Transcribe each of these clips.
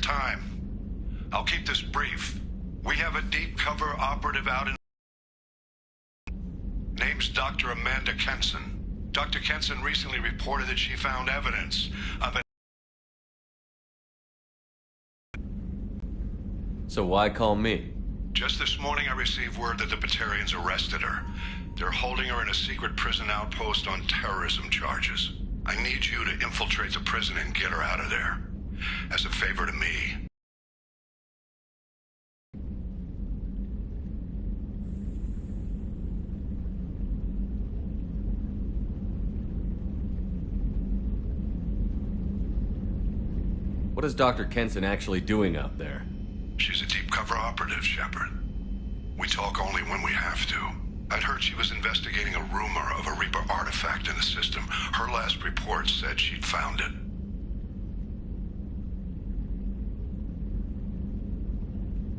time. I'll keep this brief. We have a deep cover operative out in... Name's Dr. Amanda Kenson. Dr. Kenson recently reported that she found evidence of an... So why call me? Just this morning I received word that the Batarians arrested her. They're holding her in a secret prison outpost on terrorism charges. I need you to infiltrate the prison and get her out of there. As a favor to me. What is Dr. Kenson actually doing out there? She's a deep cover operative, Shepard. We talk only when we have to. I'd heard she was investigating a rumor of a Reaper artifact in the system. Her last report said she'd found it.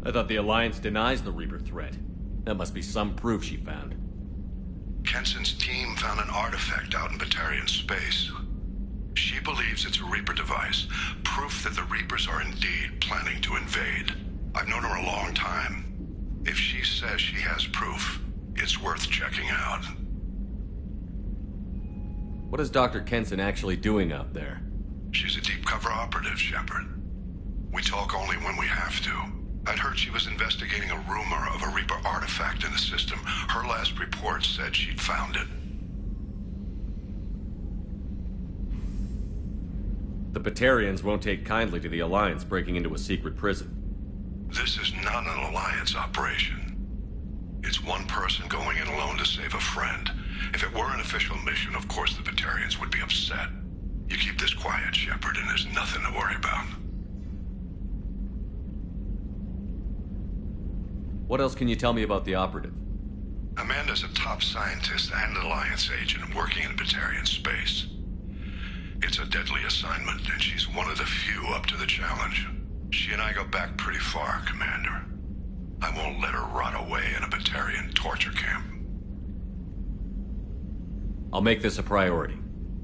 I thought the Alliance denies the Reaper threat. That must be some proof she found. Kenson's team found an artifact out in Batarian space. She believes it's a Reaper device, proof that the Reapers are indeed planning to invade. I've known her a long time. If she says she has proof, it's worth checking out. What is Dr. Kenson actually doing out there? She's a deep cover operative, Shepard. We talk only when we have to. I'd heard she was investigating a rumor of a Reaper artifact in the system. Her last report said she'd found it. The Batarians won't take kindly to the Alliance breaking into a secret prison. This is not an Alliance operation. It's one person going in alone to save a friend. If it were an official mission, of course the Batarians would be upset. You keep this quiet, Shepard, and there's nothing to worry about. What else can you tell me about the operative? Amanda's a top scientist and an Alliance agent working in Batarian space. It's a deadly assignment, and she's one of the few up to the challenge. She and I go back pretty far, Commander. I won't let her rot away in a Batarian torture camp. I'll make this a priority.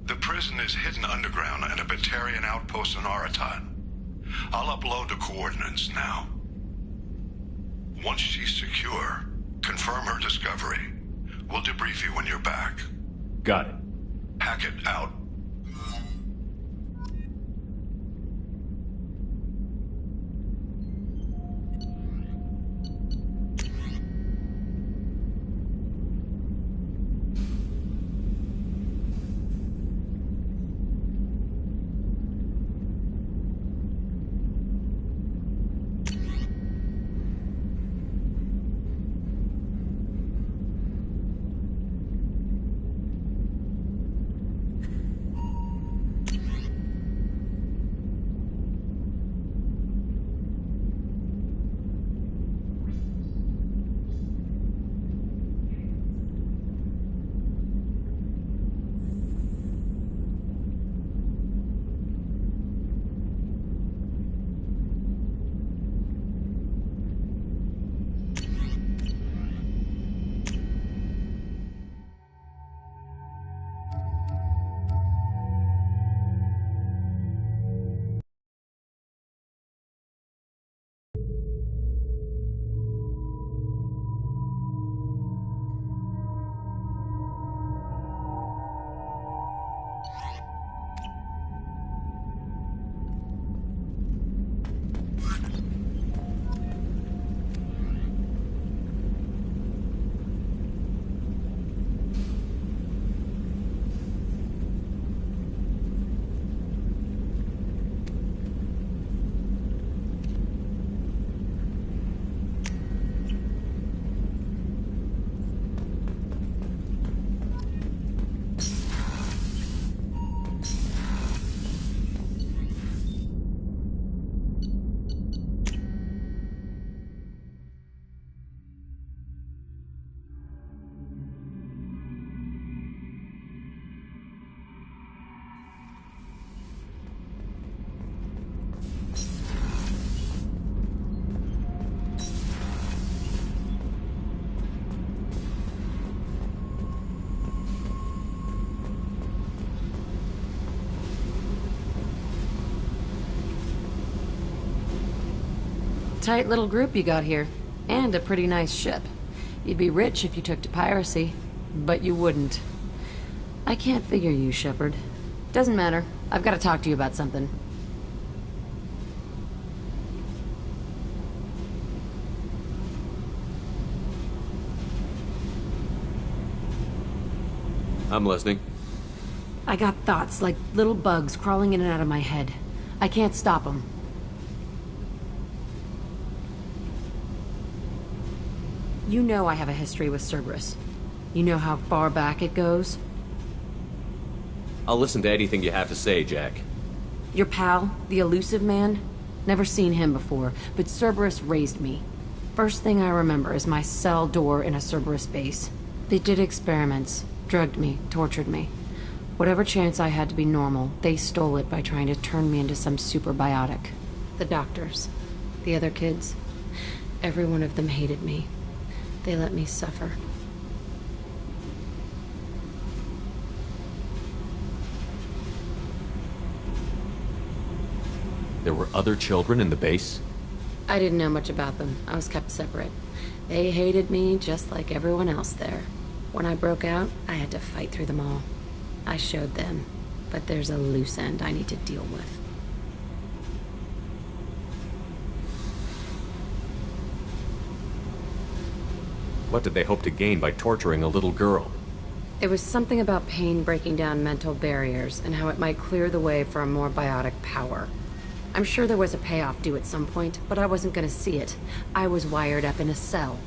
The prison is hidden underground in a Batarian outpost on Aratat. I'll upload the coordinates now. Once she's secure, confirm her discovery. We'll debrief you when you're back. Got it. Hackett out. Tight little group you got here. And a pretty nice ship. You'd be rich if you took to piracy. But you wouldn't. I can't figure you, Shepard. Doesn't matter. I've got to talk to you about something. I'm listening. I got thoughts like little bugs crawling in and out of my head. I can't stop them. You know I have a history with Cerberus. You know how far back it goes? I'll listen to anything you have to say, Jack. Your pal, the elusive man? Never seen him before, but Cerberus raised me. First thing I remember is my cell door in a Cerberus base. They did experiments, drugged me, tortured me. Whatever chance I had to be normal, they stole it by trying to turn me into some superbiotic. The doctors, the other kids, every one of them hated me. They let me suffer. There were other children in the base? I didn't know much about them. I was kept separate. They hated me just like everyone else there. When I broke out, I had to fight through them all. I showed them, but there's a loose end I need to deal with. What did they hope to gain by torturing a little girl? It was something about pain breaking down mental barriers and how it might clear the way for a more biotic power. I'm sure there was a payoff due at some point, but I wasn't gonna see it. I was wired up in a cell.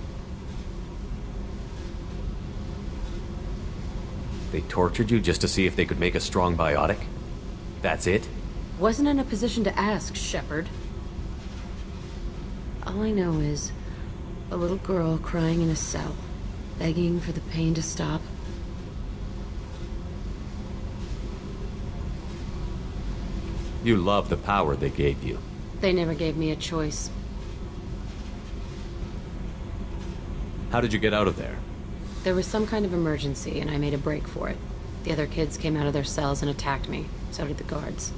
They tortured you just to see if they could make a strong biotic? That's it? Wasn't in a position to ask, Shepard. All I know is a little girl crying in a cell, begging for the pain to stop. You love the power they gave you. They never gave me a choice. How did you get out of there? There was some kind of emergency, and I made a break for it. The other kids came out of their cells and attacked me. So did the guards.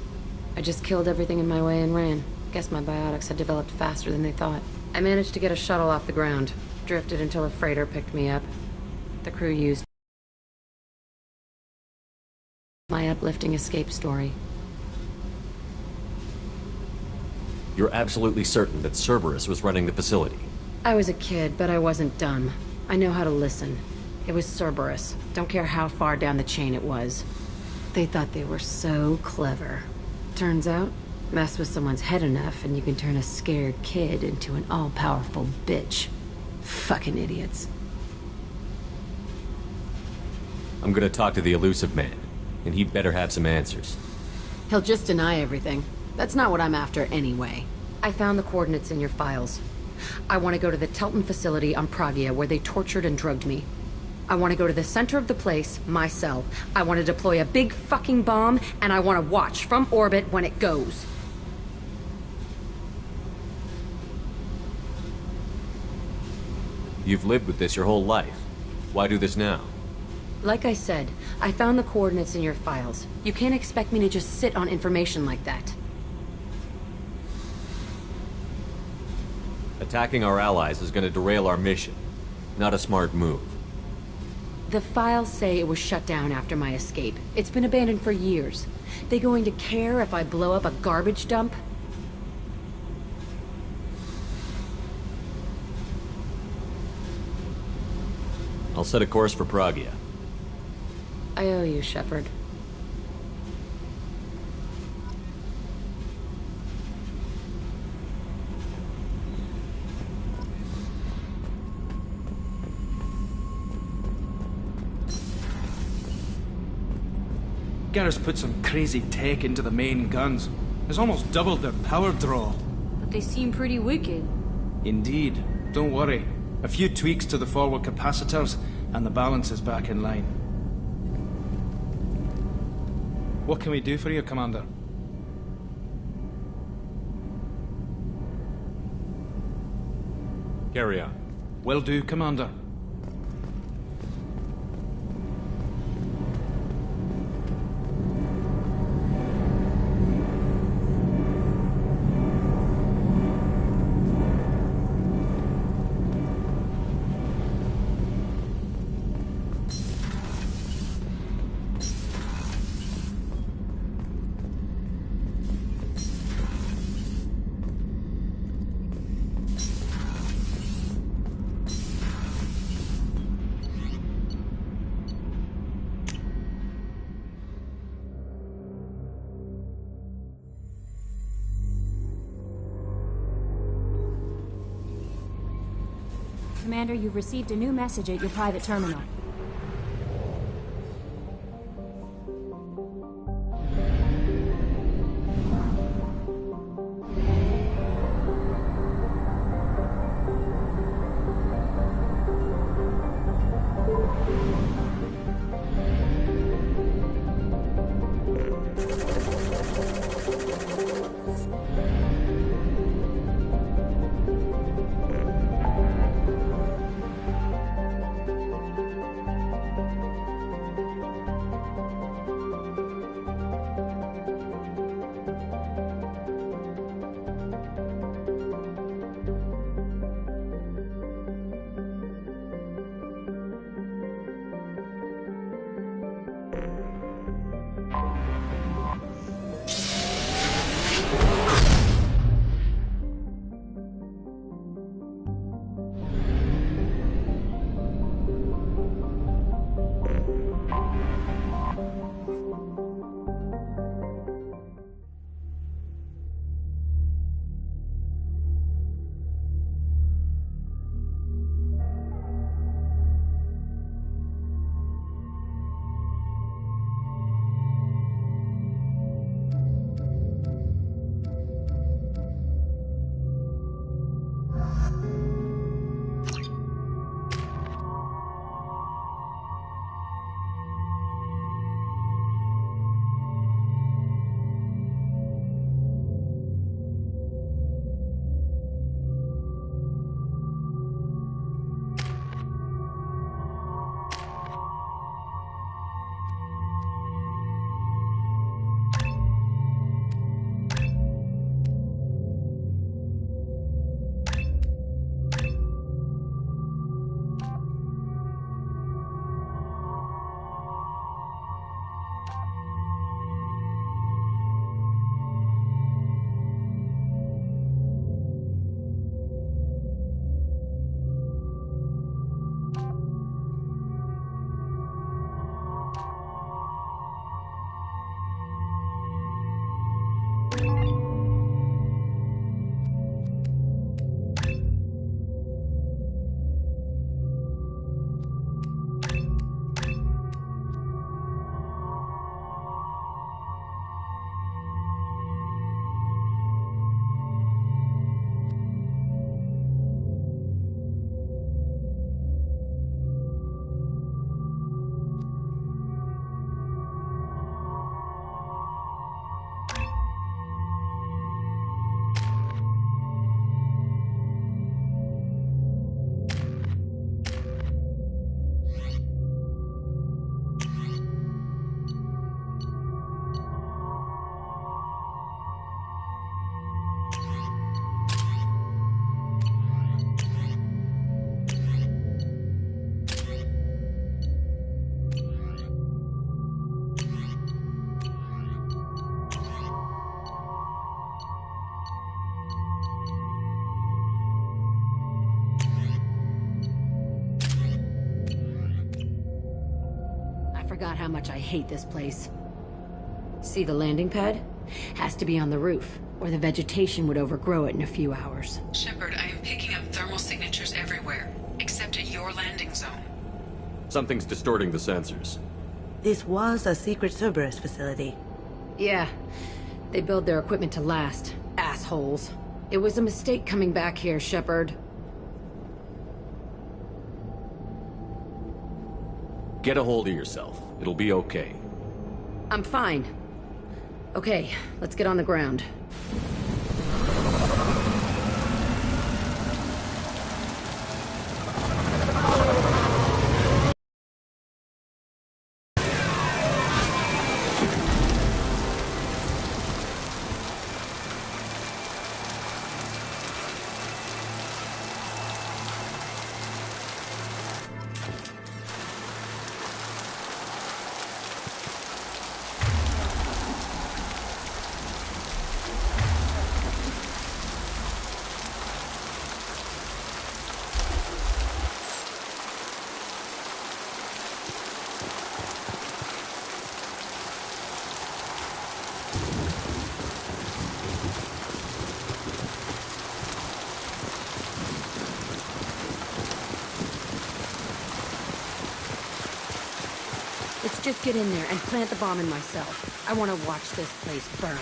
I just killed everything in my way and ran. Guess my biotics had developed faster than they thought. I managed to get a shuttle off the ground. Drifted until a freighter picked me up. The crew used my uplifting escape story. You're absolutely certain that Cerberus was running the facility? I was a kid, but I wasn't dumb. I know how to listen. It was Cerberus. Don't care how far down the chain it was. They thought they were so clever. Turns out, mess with someone's head enough and you can turn a scared kid into an all-powerful bitch. Fucking idiots. I'm gonna talk to the elusive man, and he'd better have some answers. He'll just deny everything. That's not what I'm after anyway. I found the coordinates in your files. I want to go to the Telton facility on Pragia where they tortured and drugged me. I want to go to the center of the place, my cell. I want to deploy a big fucking bomb, and I want to watch from orbit when it goes. You've lived with this your whole life. Why do this now? Like I said, I found the coordinates in your files. You can't expect me to just sit on information like that. Attacking our allies is gonna derail our mission. Not a smart move. The files say it was shut down after my escape. It's been abandoned for years. They going to care if I blow up a garbage dump? I'll set a course for Pragia. I owe you, Shepard. Garrus put some crazy tech into the main guns. It's almost doubled their power draw. But they seem pretty wicked. Indeed. Don't worry. A few tweaks to the forward capacitors, and the balance is back in line. What can we do for you, Commander? Carry on. Will do, Commander. Commander, you've received a new message at your private terminal. Forgot how much I hate this place. See the landing pad? Has to be on the roof, or the vegetation would overgrow it in a few hours. Shepard, I am picking up thermal signatures everywhere, except at your landing zone. Something's distorting the sensors. This was a secret Cerberus facility. Yeah, they build their equipment to last. Assholes. It was a mistake coming back here, Shepard. Get a hold of yourself. It'll be okay. I'm fine. Okay, let's get on the ground. just get in there and plant the bomb in myself. I want to watch this place burn.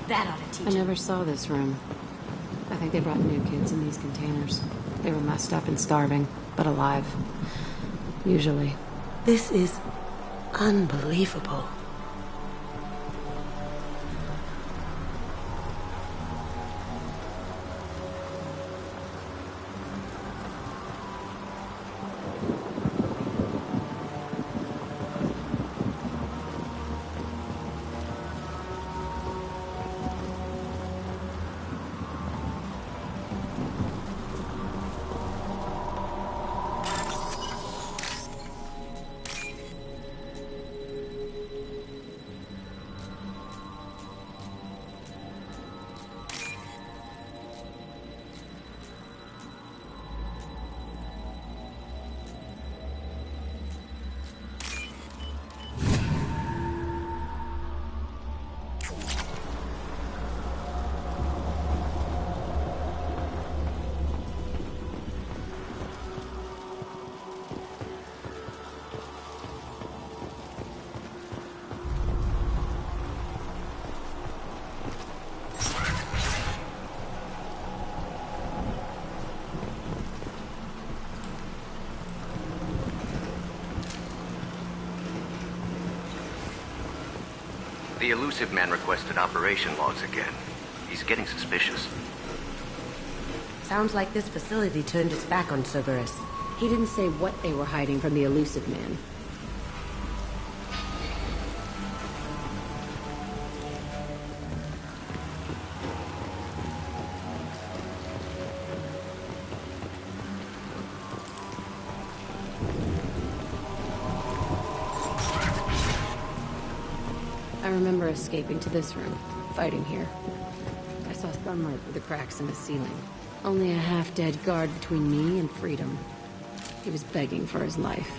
That ought to I teach him. never saw this room. I think they brought new kids in these containers. They were messed up and starving, but alive. Usually. This is unbelievable. The elusive man requested operation logs again. He's getting suspicious. Sounds like this facility turned its back on Cerberus. He didn't say what they were hiding from the elusive man. I remember escaping to this room, fighting here. I saw sunlight through the cracks in the ceiling. Only a half-dead guard between me and freedom. He was begging for his life.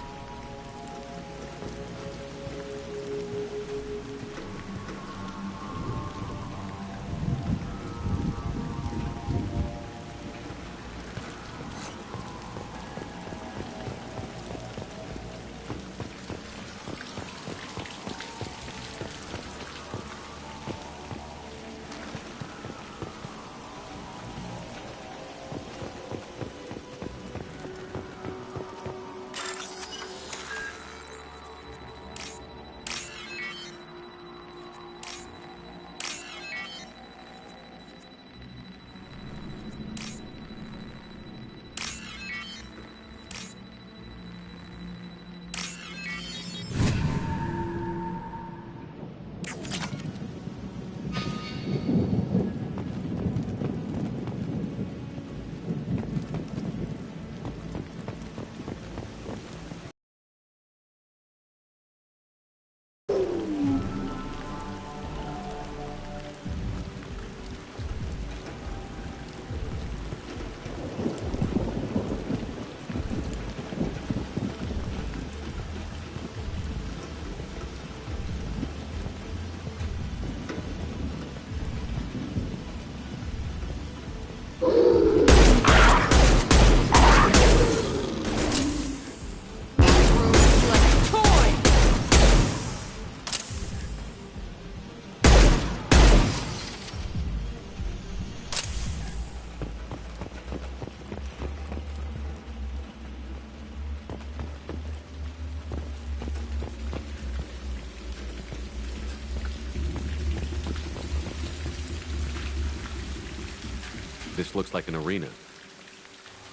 This looks like an arena.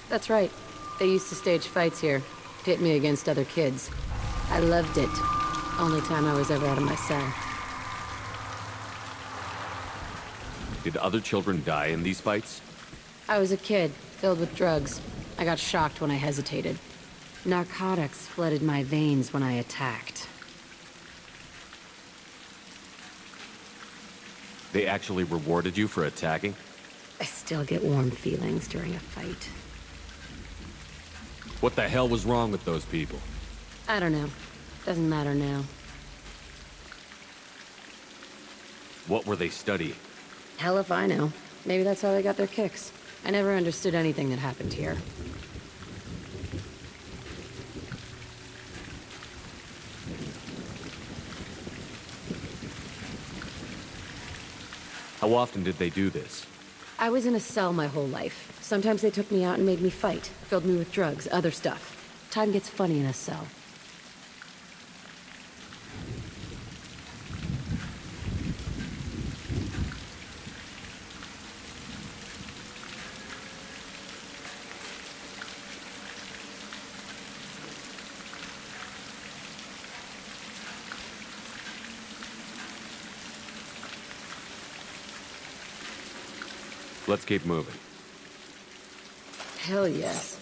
That's right. They used to stage fights here. Pit me against other kids. I loved it. Only time I was ever out of my cell. Did other children die in these fights? I was a kid, filled with drugs. I got shocked when I hesitated. Narcotics flooded my veins when I attacked. They actually rewarded you for attacking? I still get warm feelings during a fight. What the hell was wrong with those people? I don't know. Doesn't matter now. What were they studying? Hell if I know. Maybe that's how they got their kicks. I never understood anything that happened here. How often did they do this? I was in a cell my whole life. Sometimes they took me out and made me fight. Filled me with drugs, other stuff. Time gets funny in a cell. Let's keep moving. Hell yes.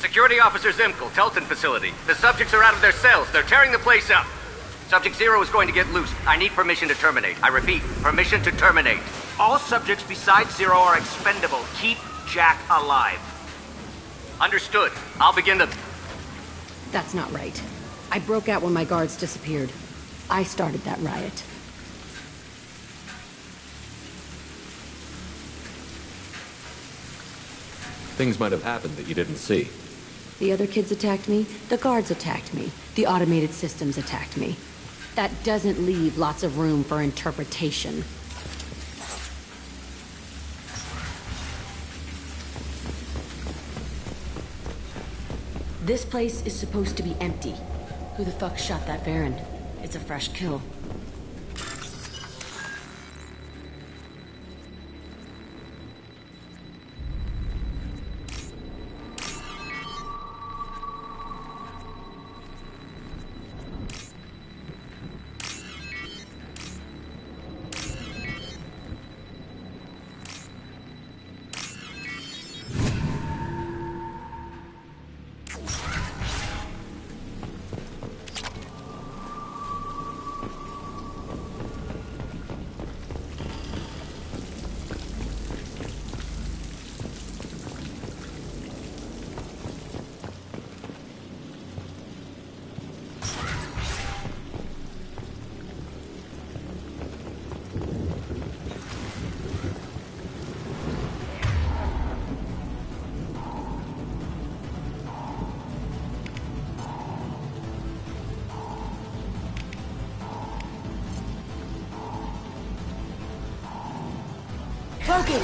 Security Officer Zimkel, Telton facility. The subjects are out of their cells. They're tearing the place up. Subject Zero is going to get loose. I need permission to terminate. I repeat, permission to terminate. All subjects besides Zero are expendable. Keep Jack alive. Understood. I'll begin the... That's not right. I broke out when my guards disappeared. I started that riot. Things might have happened that you didn't see. The other kids attacked me, the guards attacked me, the automated systems attacked me. That doesn't leave lots of room for interpretation. This place is supposed to be empty. Who the fuck shot that Baron? It's a fresh kill. Cloaking!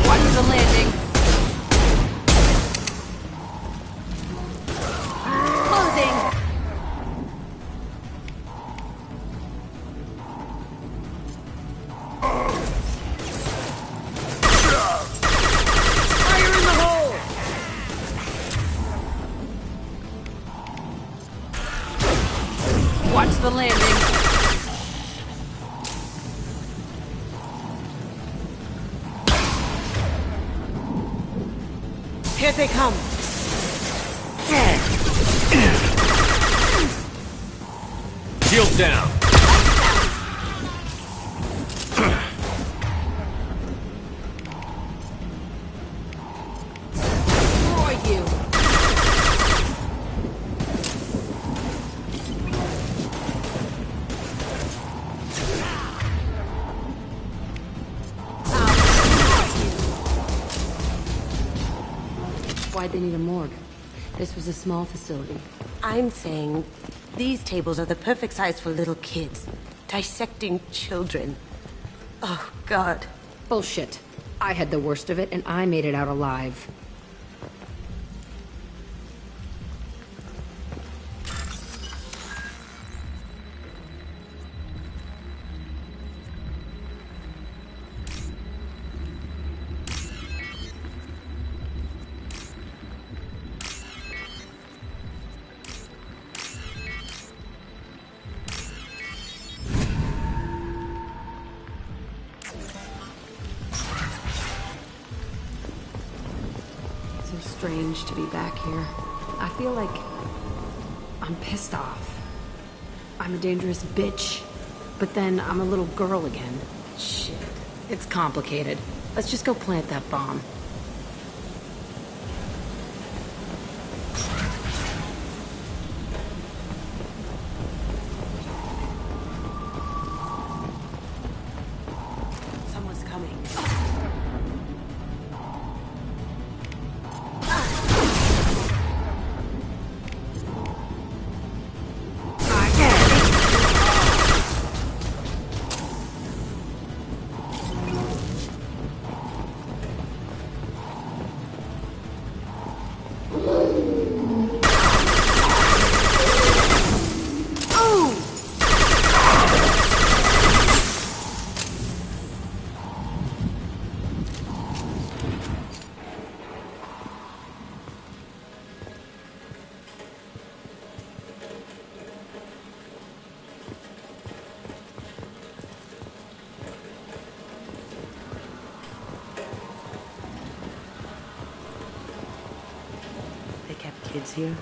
Watch the landing. Closing! Watch the landing. Here they come. Shield down. Why'd they need a morgue? This was a small facility. I'm saying these tables are the perfect size for little kids. Dissecting children. Oh, God. Bullshit. I had the worst of it, and I made it out alive. Strange to be back here. I feel like I'm pissed off. I'm a dangerous bitch, but then I'm a little girl again. Shit. It's complicated. Let's just go plant that bomb. Someone's coming. Kids here?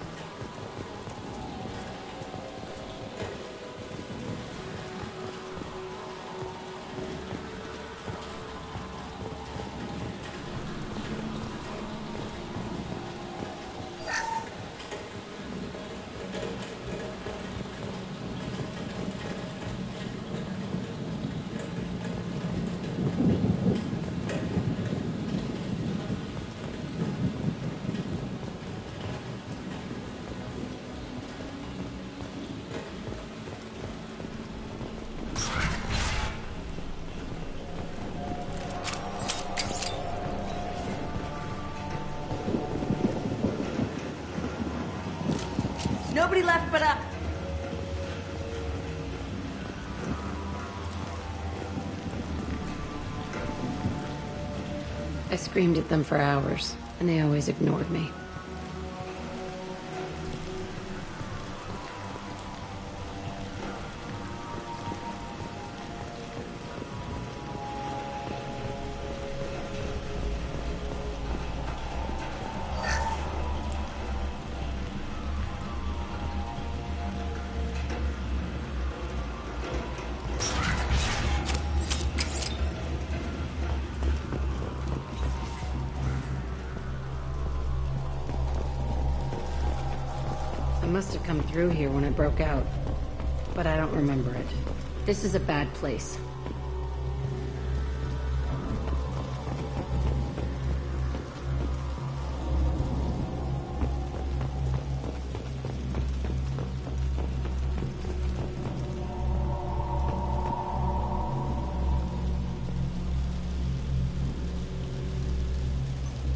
Nobody left but up. I screamed at them for hours, and they always ignored me. I must have come through here when it broke out, but I don't remember it. This is a bad place.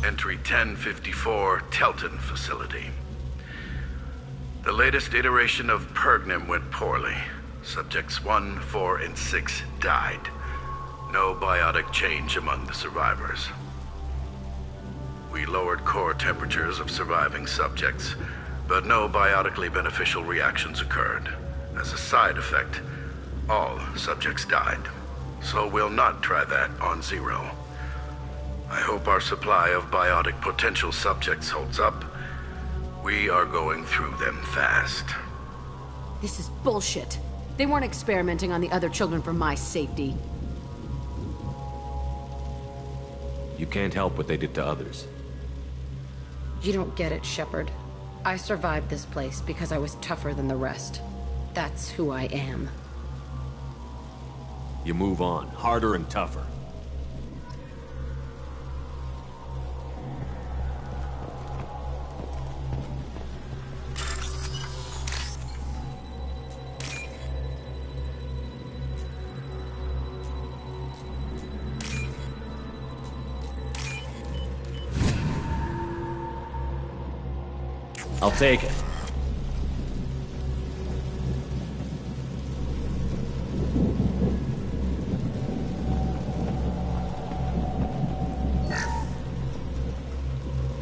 Entry 1054, Telton facility. The latest iteration of Pergnum went poorly. Subjects 1, 4, and 6 died. No biotic change among the survivors. We lowered core temperatures of surviving subjects, but no biotically beneficial reactions occurred. As a side effect, all subjects died. So we'll not try that on Zero. I hope our supply of biotic potential subjects holds up. We are going through them fast. This is bullshit. They weren't experimenting on the other children for my safety. You can't help what they did to others. You don't get it, Shepard. I survived this place because I was tougher than the rest. That's who I am. You move on, harder and tougher. I'll take it.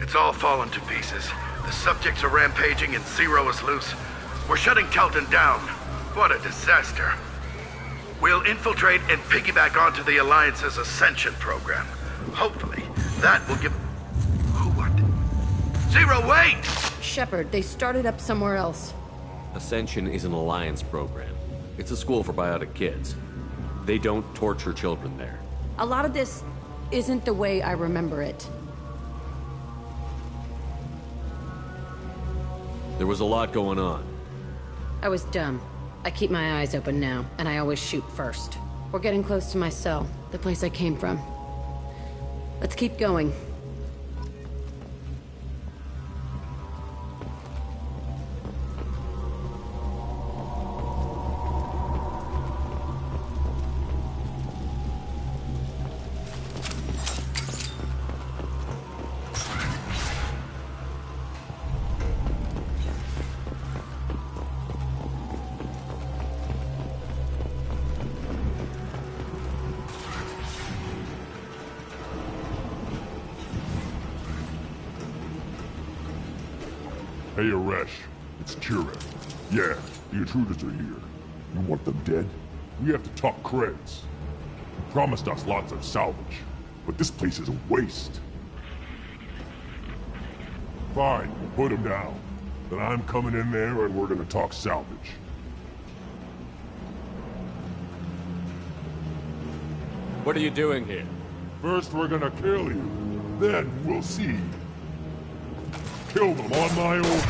It's all fallen to pieces. The subjects are rampaging and Zero is loose. We're shutting Kelton down. What a disaster. We'll infiltrate and piggyback onto the Alliance's Ascension program. Hopefully, that will give... What? Zero, wait! Shepard, they started up somewhere else. Ascension is an Alliance program. It's a school for biotic kids. They don't torture children there. A lot of this isn't the way I remember it. There was a lot going on. I was dumb. I keep my eyes open now, and I always shoot first. We're getting close to my cell, the place I came from. Let's keep going. Hey, Aresh. It's Kira. Yeah, the intruders are here. You want them dead? We have to talk creds. You promised us lots of salvage, but this place is a waste. Fine, put them down. Then I'm coming in there and we're gonna talk salvage. What are you doing here? First we're gonna kill you, then we'll see. Kill them on my own.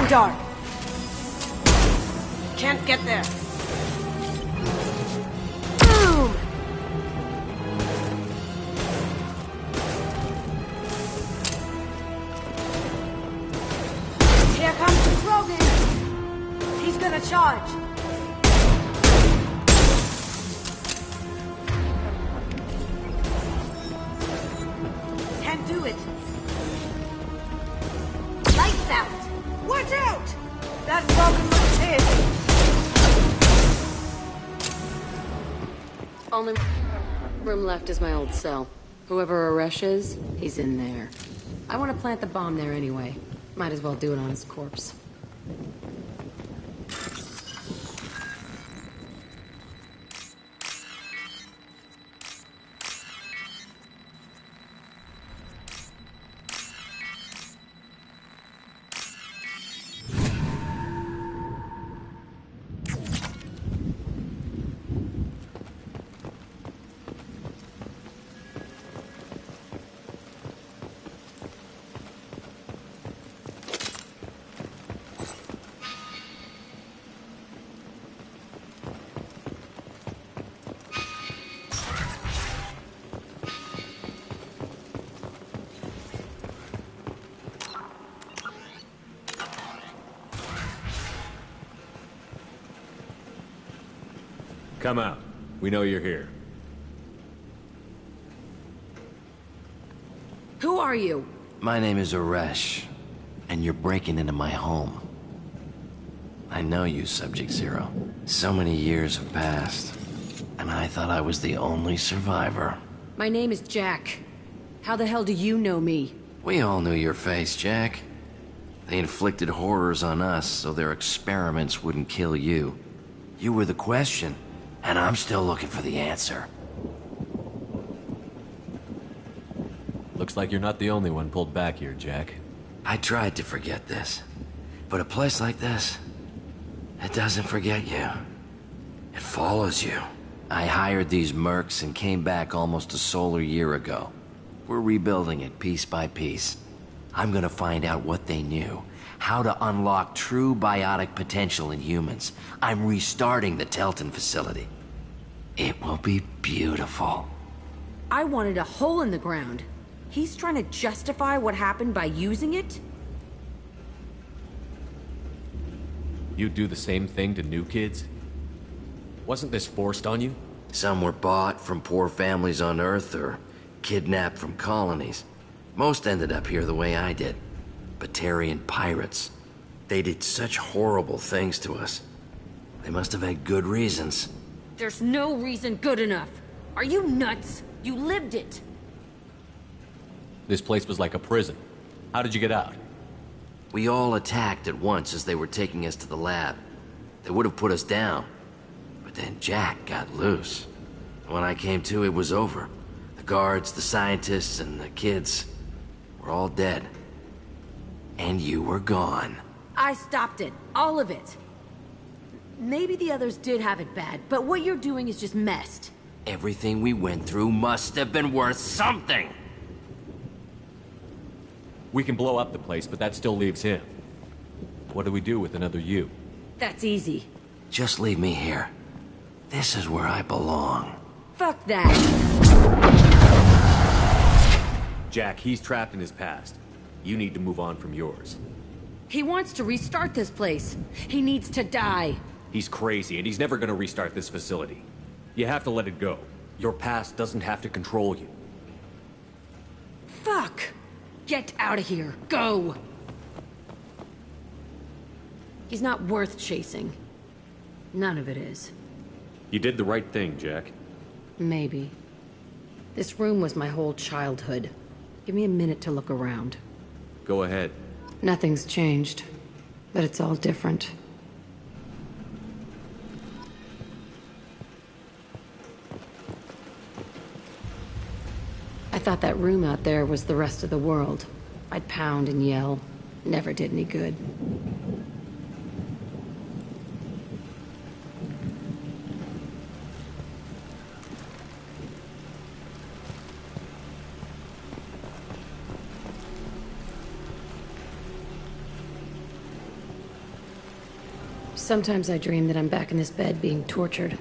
Dark. Can't get there. Boom! Here comes Krogan. He's gonna charge. Can't do it. Lights out. Watch out! That Krogan looks hit. Only room left is my old cell. Whoever Aresh is, he's in there. I want to plant the bomb there anyway. Might as well do it on his corpse. Come out. We know you're here. Who are you? My name is Aresh, and you're breaking into my home. I know you, Subject Zero. So many years have passed, and I thought I was the only survivor. My name is Jack. How the hell do you know me? We all knew your face, Jack. They inflicted horrors on us so their experiments wouldn't kill you. You were the question, and I'm still looking for the answer. Looks like you're not the only one pulled back here, Jack. I tried to forget this, but a place like this, it doesn't forget you. It follows you. I hired these mercs and came back almost a solar year ago. We're rebuilding it piece by piece. I'm gonna find out what they knew, how to unlock true biotic potential in humans. I'm restarting the Telton facility. It will be beautiful. I wanted a hole in the ground. He's trying to justify what happened by using it? You do the same thing to new kids? Wasn't this forced on you? Some were bought from poor families on Earth or kidnapped from colonies. Most ended up here the way I did. Batarian pirates. They did such horrible things to us. They must have had good reasons. There's no reason good enough. Are you nuts? You lived it. This place was like a prison. How did you get out? We all attacked at once as they were taking us to the lab. They would have put us down. But then Jack got loose. When I came to, it was over. The guards, the scientists, and the kids were all dead. And you were gone. I stopped it. All of it. Maybe the others did have it bad, but what you're doing is just messed. Everything we went through must have been worth something! We can blow up the place, but that still leaves him. What do we do with another you? That's easy. Just leave me here. This is where I belong. Fuck that. Jack, he's trapped in his past. You need to move on from yours. He wants to restart this place. He needs to die. He's crazy, and he's never gonna restart this facility. You have to let it go. Your past doesn't have to control you. Fuck! Get out of here. Go! He's not worth chasing. None of it is. You did the right thing, Jack. Maybe. This room was my whole childhood. Give me a minute to look around. Go ahead. Nothing's changed, but it's all different. I thought that room out there was the rest of the world. I'd pound and yell. Never did any good. Sometimes I dream that I'm back in this bed being tortured.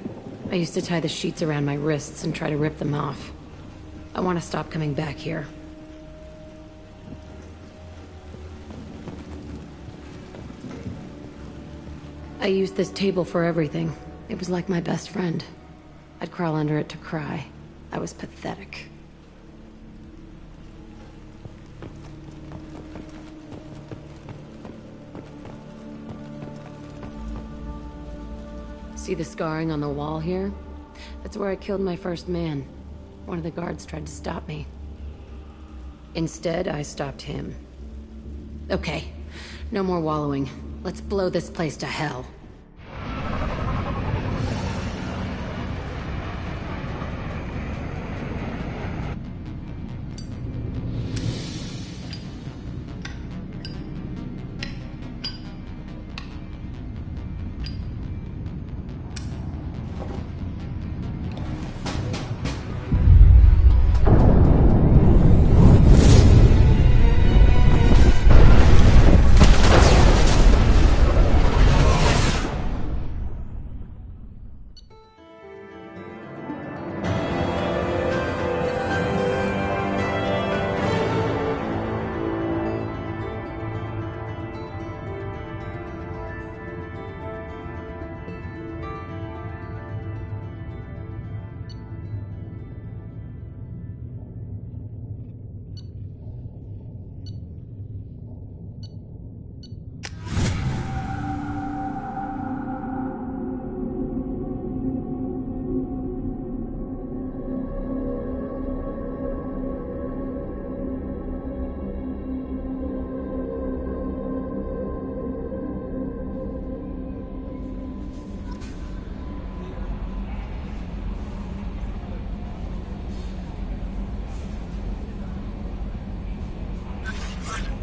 I used to tie the sheets around my wrists and try to rip them off. I want to stop coming back here. I used this table for everything. It was like my best friend. I'd crawl under it to cry. I was pathetic. See the scarring on the wall here? That's where I killed my first man. One of the guards tried to stop me. Instead, I stopped him. Okay, no more wallowing. Let's blow this place to hell.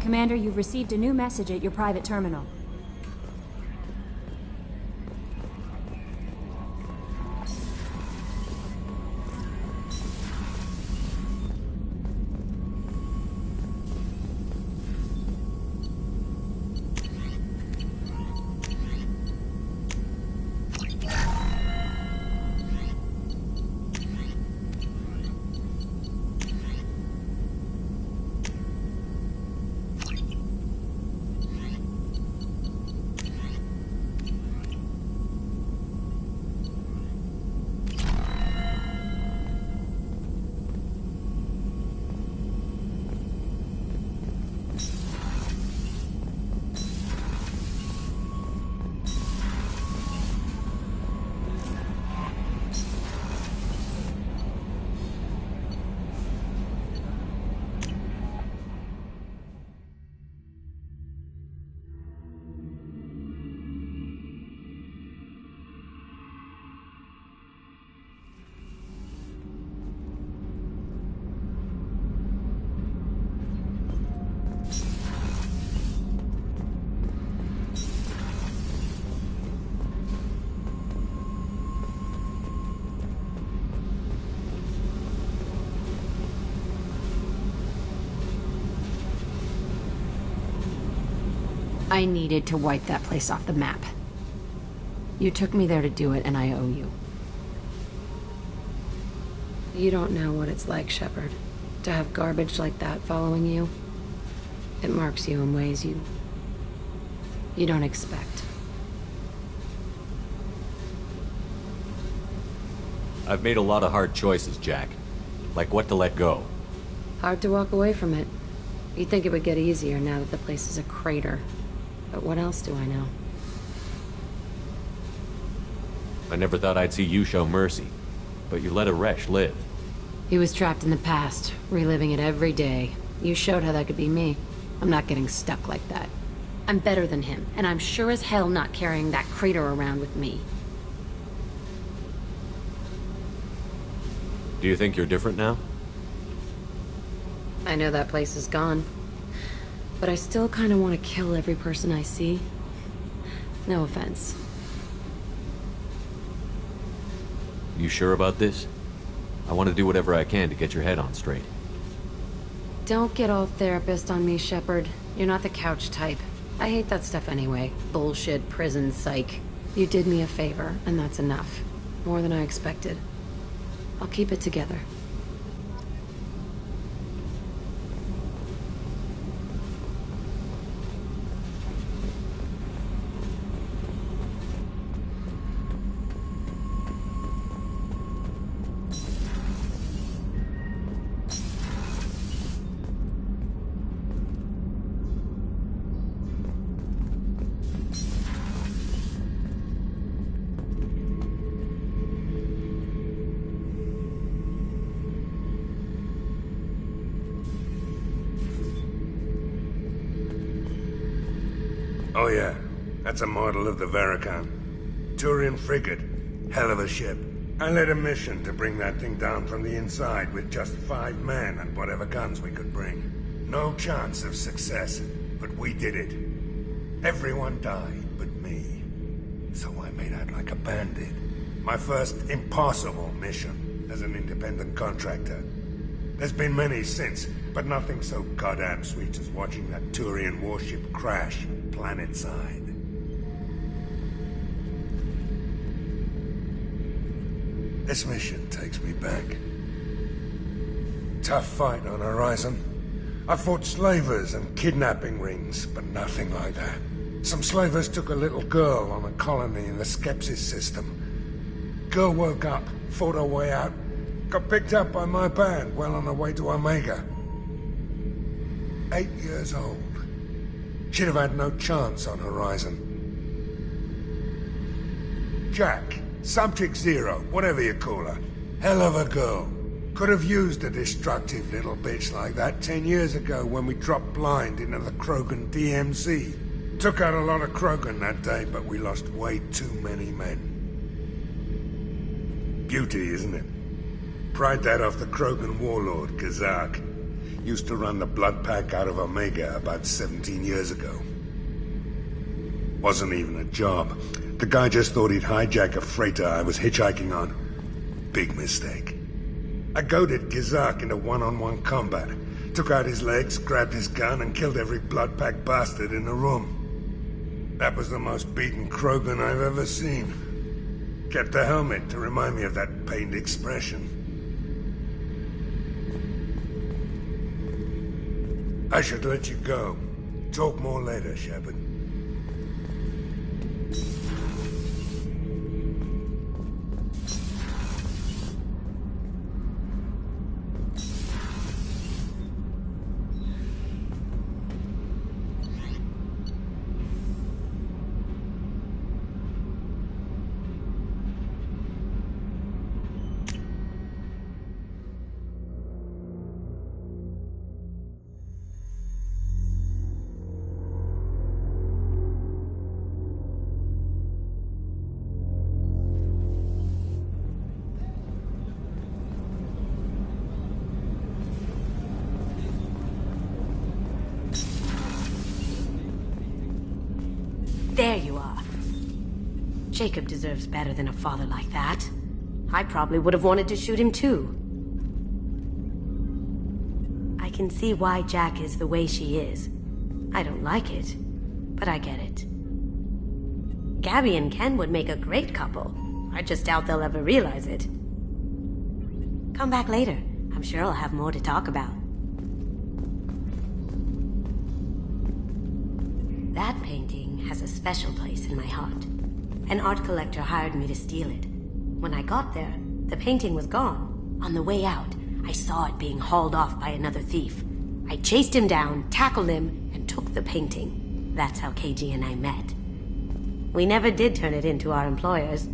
Commander, you've received a new message at your private terminal. I needed to wipe that place off the map. You took me there to do it, and I owe you. You don't know what it's like, Shepard, to have garbage like that following you. It marks you in ways you don't expect. I've made a lot of hard choices, Jack. Like what to let go. Hard to walk away from it. You'd think it would get easier now that the place is a crater. But what else do I know? I never thought I'd see you show mercy. But you let Aresh live. He was trapped in the past, reliving it every day. You showed how that could be me. I'm not getting stuck like that. I'm better than him, and I'm sure as hell not carrying that crater around with me. Do you think you're different now? I know that place is gone. But I still kind of want to kill every person I see. No offense. You sure about this? I want to do whatever I can to get your head on straight. Don't get all therapist on me, Shepard. You're not the couch type. I hate that stuff anyway. Bullshit, prison, psych. You did me a favor, and that's enough. More than I expected. I'll keep it together. Oh yeah, that's a model of the Veracon. Turian frigate. Hell of a ship. I led a mission to bring that thing down from the inside with just 5 men and whatever guns we could bring. No chance of success, but we did it. Everyone died but me. So I made out like a bandit. My first impossible mission as an independent contractor. There's been many since, but nothing so goddamn sweet as watching that Turian warship crash planetside. This mission takes me back. Tough fight on Horizon. I fought slavers and kidnapping rings, but nothing like that. Some slavers took a little girl on a colony in the Skepsis system. Girl woke up, fought her way out, got picked up by my band well on her way to Omega. 8 years old. She'd have had no chance on Horizon. Jack, Subject Zero, whatever you call her. Hell of a girl. Could have used a destructive little bitch like that 10 years ago when we dropped blind into the Krogan DMZ. Took out a lot of Krogan that day, but we lost way too many men. Beauty, isn't it? Pried that off the Krogan warlord, Kazak. Used to run the blood pack out of Omega about 17 years ago. Wasn't even a job. The guy just thought he'd hijack a freighter I was hitchhiking on. Big mistake. I goaded Gizak into one-on-one combat. Took out his legs, grabbed his gun, and killed every blood pack bastard in the room. That was the most beaten Krogan I've ever seen. Kept the helmet to remind me of that pained expression. I should let you go. Talk more later, Shepard. There you are. Jacob deserves better than a father like that. I probably would have wanted to shoot him too. I can see why Jack is the way she is. I don't like it, but I get it. Gabby and Ken would make a great couple. I just doubt they'll ever realize it. Come back later. I'm sure I'll have more to talk about. That painting has a special place in my heart. An art collector hired me to steal it. When I got there, the painting was gone. On the way out, I saw it being hauled off by another thief. I chased him down, tackled him, and took the painting. That's how KG and I met. We never did turn it into our employers.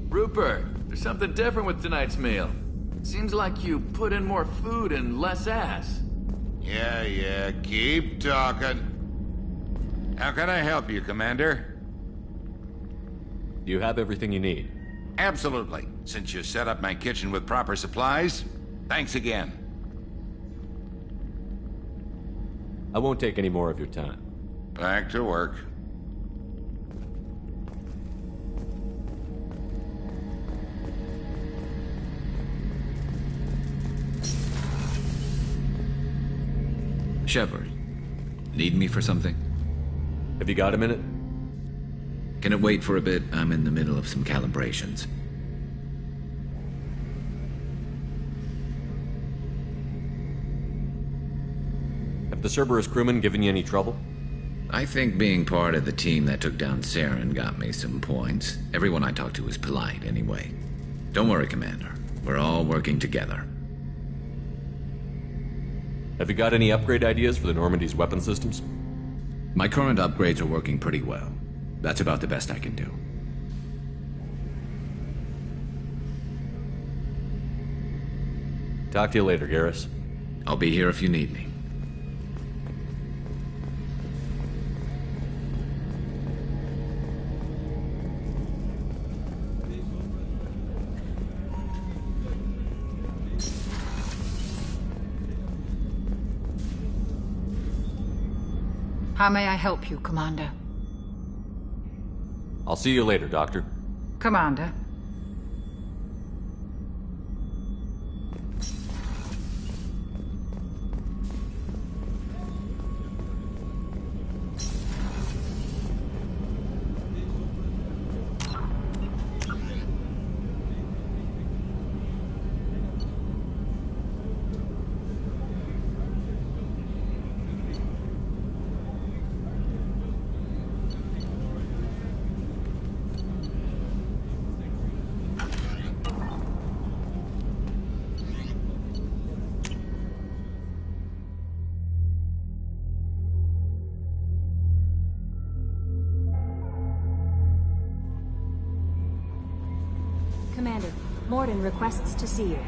Rupert, there's something different with tonight's meal. Seems like you put in more food and less ass. Yeah, keep talking. How can I help you, Commander? You have everything you need. Absolutely. Since you set up my kitchen with proper supplies, thanks again. I won't take any more of your time. Back to work. Shepard, need me for something? Have you got a minute? Can it wait for a bit? I'm in the middle of some calibrations. Have the Cerberus crewmen given you any trouble? I think being part of the team that took down Saren got me some points. Everyone I talked to was polite anyway. Don't worry, Commander. We're all working together. Have you got any upgrade ideas for the Normandy's weapon systems? My current upgrades are working pretty well. That's about the best I can do. Talk to you later, Garrus. I'll be here if you need me. How may I help you, Commander? I'll see you later, Doctor. Commander. Commander, Morden requests to see you.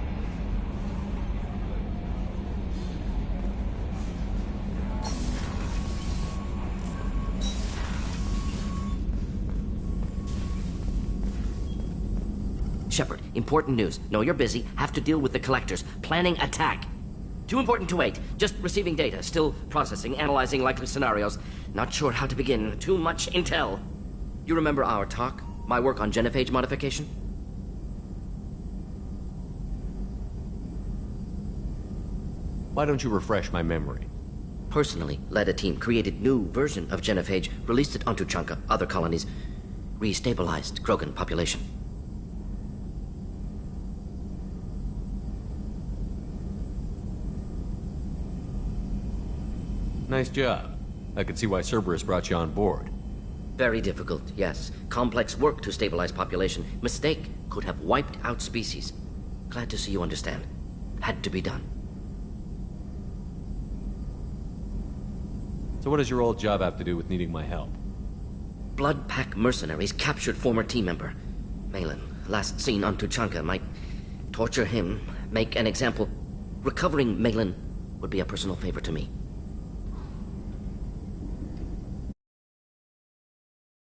Shepard, important news. Know you're busy. Have to deal with the collectors. Planning attack. Too important to wait. Just receiving data. Still processing, analyzing likely scenarios. Not sure how to begin. Too much intel. You remember our talk? My work on genophage modification? Why don't you refresh my memory? Personally led a team, created new version of genophage, released it onto Chunka, other colonies, restabilized Krogan population. Nice job. I can see why Cerberus brought you on board. Very difficult, yes. Complex work to stabilize population. Mistake could have wiped out species. Glad to see you understand. Had to be done. So what does your old job have to do with needing my help? Blood Pack mercenaries captured former team member. Malin, last seen on Tuchanka, might torture him, make an example. Recovering Malin would be a personal favor to me.